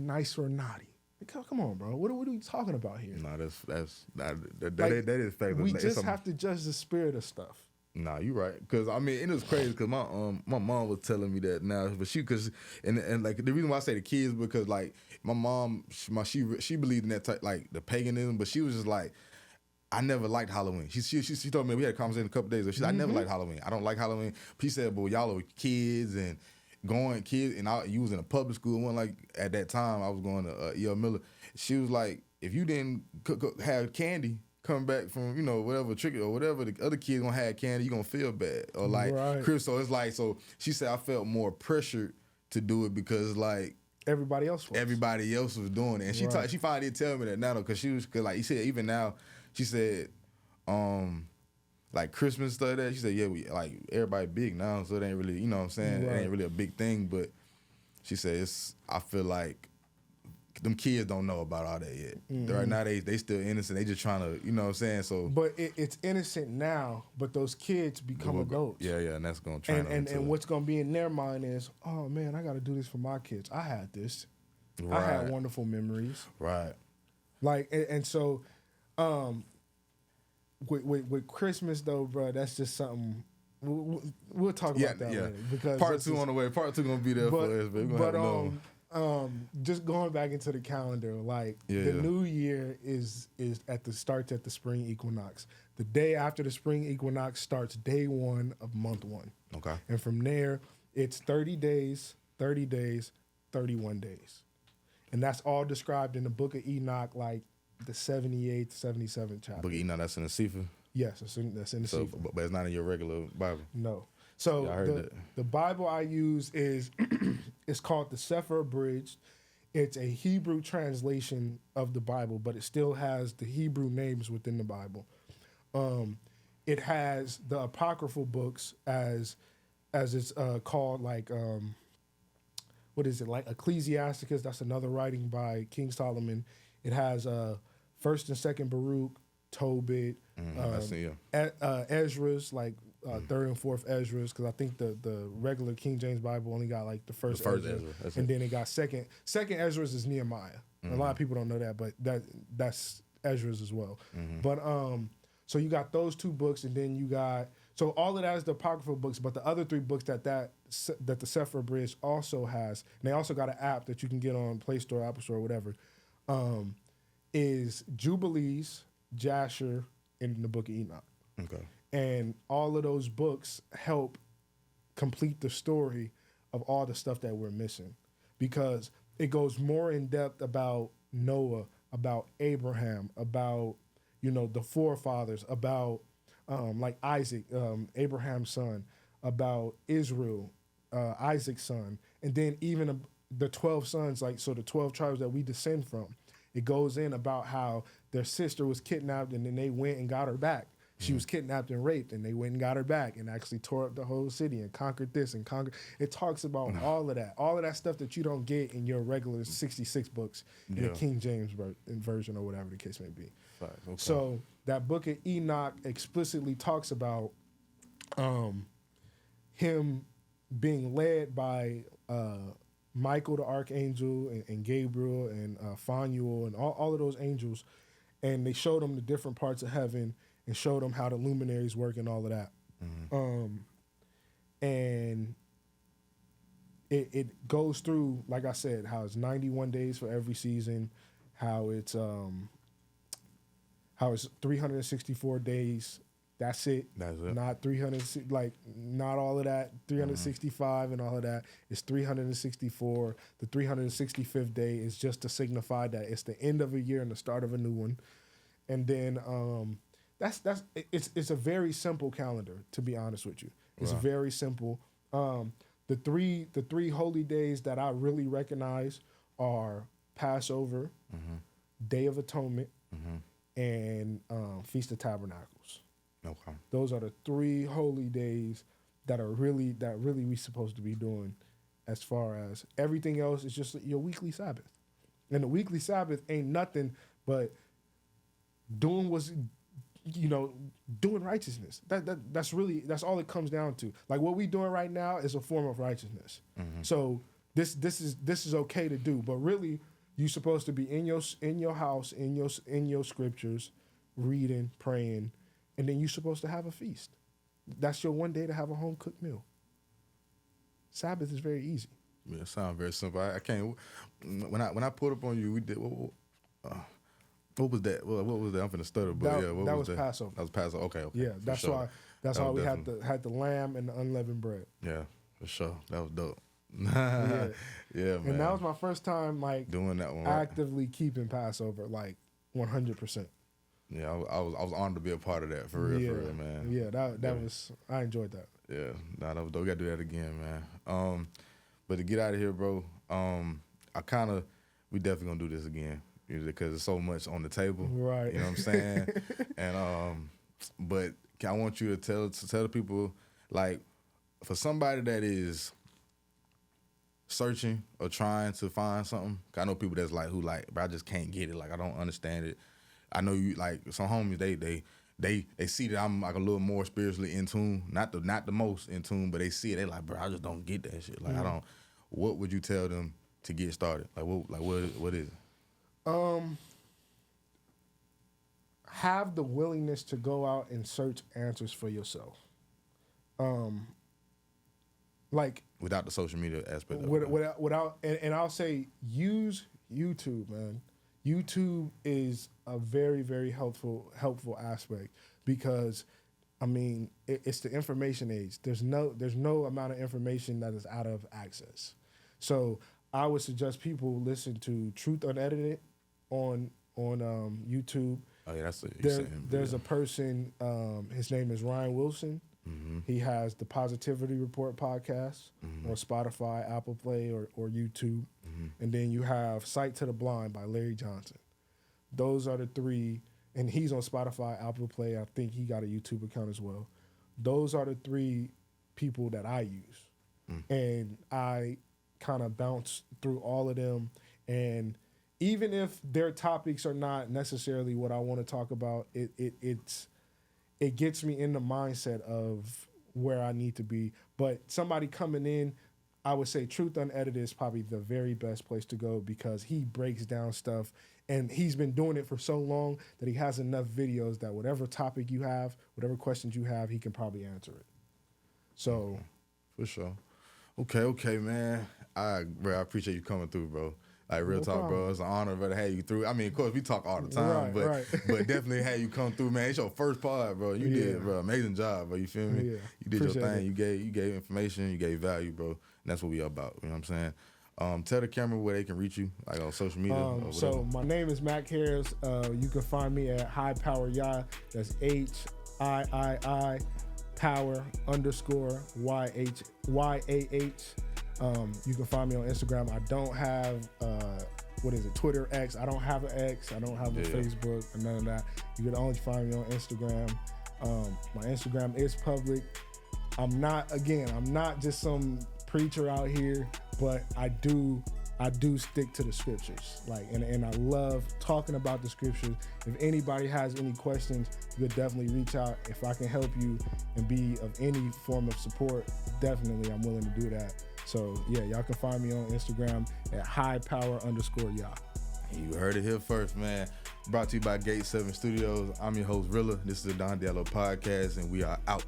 nice or naughty. Come on, bro. What are we talking about here? No, that is fact. We just have to judge the spirit of stuff. Nah, you right. Cause I mean, it was crazy. Cause my mom was telling me that now, but and like the reason why I say the kids, because like my mom, she believed in that type, like the paganism, but she was just like, I never liked Halloween. She told me, we had a conversation a couple days ago. She said, I never liked Halloween. I don't like Halloween. She said, but y'all are kids and you was in a public school. One like at that time I was going to E.L. Miller. She was like, if you didn't have candy come back from, whatever trick or whatever, the other kids gonna have candy, you gonna feel bad. Or like, right. Chris, so it's like, so she said I felt more pressured to do it because like, everybody else was doing it. And she finally did tell me that now though, cause like you said, even now, she said, like Christmas stuff that, she said, yeah, we like everybody big now, so it ain't really, you know what I'm saying? Right. It ain't really a big thing, but she said I feel like them kids don't know about all that yet. Mm-hmm. Right now they still innocent. They just trying to, you know what I'm saying? So, but it's innocent now, but those kids become adults. Yeah, and that's gonna train them. And what's gonna be in their mind is, oh man, I gotta do this for my kids. I had this. Right. I had wonderful memories. Right. Like and so with Christmas though, bro, that's just something we'll talk about that later. Because part 2 on the way. Part 2 gonna be there for us, but just going back into the calendar, like the new year is starts at the spring equinox. The day after the spring equinox starts day 1 of month 1. Okay. And from there, it's 30 days, 31 days. And that's all described in the book of Enoch, like the 78th, 77th chapter. Book of Enoch, that's in the Sefer? Yes, that's in the Sefer. But it's not in your regular Bible? No. So the Bible I use is it's called the Sefer Abridged. It's a Hebrew translation of the Bible, but it still has the Hebrew names within the Bible. It has the apocryphal books as it's called, like what is it, like Ecclesiasticus? That's another writing by King Solomon. It has First and Second Baruch, Tobit, Ezra's, like third and fourth Ezra's, because I think the regular King James Bible only got like the first Ezra. And then it got second Ezra's is Nehemiah. A lot of people don't know that, but that's Ezra's as well. But so you got those 2 books, and then you got, so all of that is the apocryphal books, but the other 3 books that the Sefer Bridge also has, and they also got an app that you can get on Play Store, Apple Store, whatever, is Jubilees, Jasher, and the Book of Enoch. Okay. And all of those books help complete the story of all the stuff that we're missing, because it goes more in depth about Noah, about Abraham, about, the forefathers, about like Isaac, Abraham's son, about Israel, Isaac's son, and then even the 12 sons, like, so the 12 tribes that we descend from. It goes in about how their sister was kidnapped and then they went and got her back. She was kidnapped and raped, and they went and got her back and actually tore up the whole city and conquered this and conquered. It talks about all of that stuff that you don't get in your regular 66 books in the King James version or whatever the case may be. Right, okay. So that book of Enoch explicitly talks about him being led by Michael the archangel and Gabriel and Phanuel and all of those angels, and they showed him the different parts of heaven and showed him how the luminaries work and all of that. And it goes through, like I said, how it's 91 days for every season, how it's 364 days. That's it. Not 300, not all of that. 365 and all of that. It's 364. The 365th day is just to signify that it's the end of a year and the start of a new one. And then it's a very simple calendar, to be honest with you. It's very simple. The three holy days that I really recognize are Passover, Day of Atonement, and Feast of Tabernacles. Okay. Those are the 3 holy days that really we supposed to be doing. As far as everything else, is just your weekly Sabbath, and the weekly Sabbath ain't nothing but doing righteousness. That's all it comes down to. Like what we doing right now is a form of righteousness. So this is okay to do, but really you're supposed to be in your house, in your scriptures, reading, praying, and then you're supposed to have a feast. That's your one day to have a home cooked meal. Sabbath is very easy. Yeah, it sounds very simple. I can't. When I pulled up on you, we did. What was that? What was that? I'm finna stutter, but that was Passover. That was Passover. Okay. Yeah, that's why. That's why we had the lamb and the unleavened bread. Yeah, for sure. That was dope. Yeah, man. And that was my first time doing that one actively keeping Passover 100%. Yeah, I was honored to be a part of that for real, man. Yeah, that was, I enjoyed that. Yeah, that was dope. We gotta do that again, man. But to get out of here, bro, we definitely gonna do this again because there's so much on the table. Right. You know what I'm saying? And but I want you to tell the people, for somebody that is searching or trying to find something. I know people that's bro, I just can't get it. I don't understand it. I know you some homies. They see that I'm a little more spiritually in tune. Not the most in tune, but they see it. They bro, I just don't get that shit. I don't. What would you tell them to get started? What is it? Have the willingness to go out and search answers for yourself. Without the social media aspect. Without, and I'll say use YouTube, man. YouTube is a very, very helpful aspect because, it's the information age. There's no amount of information that is out of access. So I would suggest people listen to Truth Unedited on YouTube. Oh yeah, that's there's a person. His name is Ryan Wilson. Mm-hmm. He has the Positivity Report podcast on Spotify, Apple Play, or YouTube. Mm-hmm. And then you have Sight to the Blind by Larry Johnson. Those are the 3, and he's on Spotify, Apple Play. I think he got a YouTube account as well. Those are the 3 people that I use. And I kind of bounce through all of them. And even if their topics are not necessarily what I want to talk about, it gets me in the mindset of where I need to be. But somebody coming in, I would say Truth Unedited is probably the very best place to go because he breaks down stuff and he's been doing it for so long that he has enough videos that whatever topic you have, whatever questions you have, he can probably answer it. So. For sure. Okay, man. I appreciate you coming through, bro. Real talk, problem. Bro. It's an honor to have you through. Of course, we talk all the time, but definitely have you come through, man. It's your first pod, bro. You did, bro. Amazing job, bro. You feel me? Yeah. You did your thing. You gave information. You gave value, bro. And that's what we about. You know what I'm saying? Tell the camera where they can reach you, on social media. So my name is Mack Harris. You can find me at High Power Yah. That's HIII Power _YAH. You can find me on Instagram. I don't have Twitter X. I don't have an X. I don't have a Facebook or none of that. You can only find me on Instagram. My Instagram is public. I'm not just some preacher out here, but I do stick to the scriptures. And I love talking about the scriptures. If anybody has any questions, you could definitely reach out. If I can help you and be of any form of support, definitely I'm willing to do that. So yeah, y'all can find me on Instagram at highpower_Yah. You heard it here first, man. Brought to you by Gate 7 Studios. I'm your host, Rilla. This is the Don Diallo Podcast, and we are out.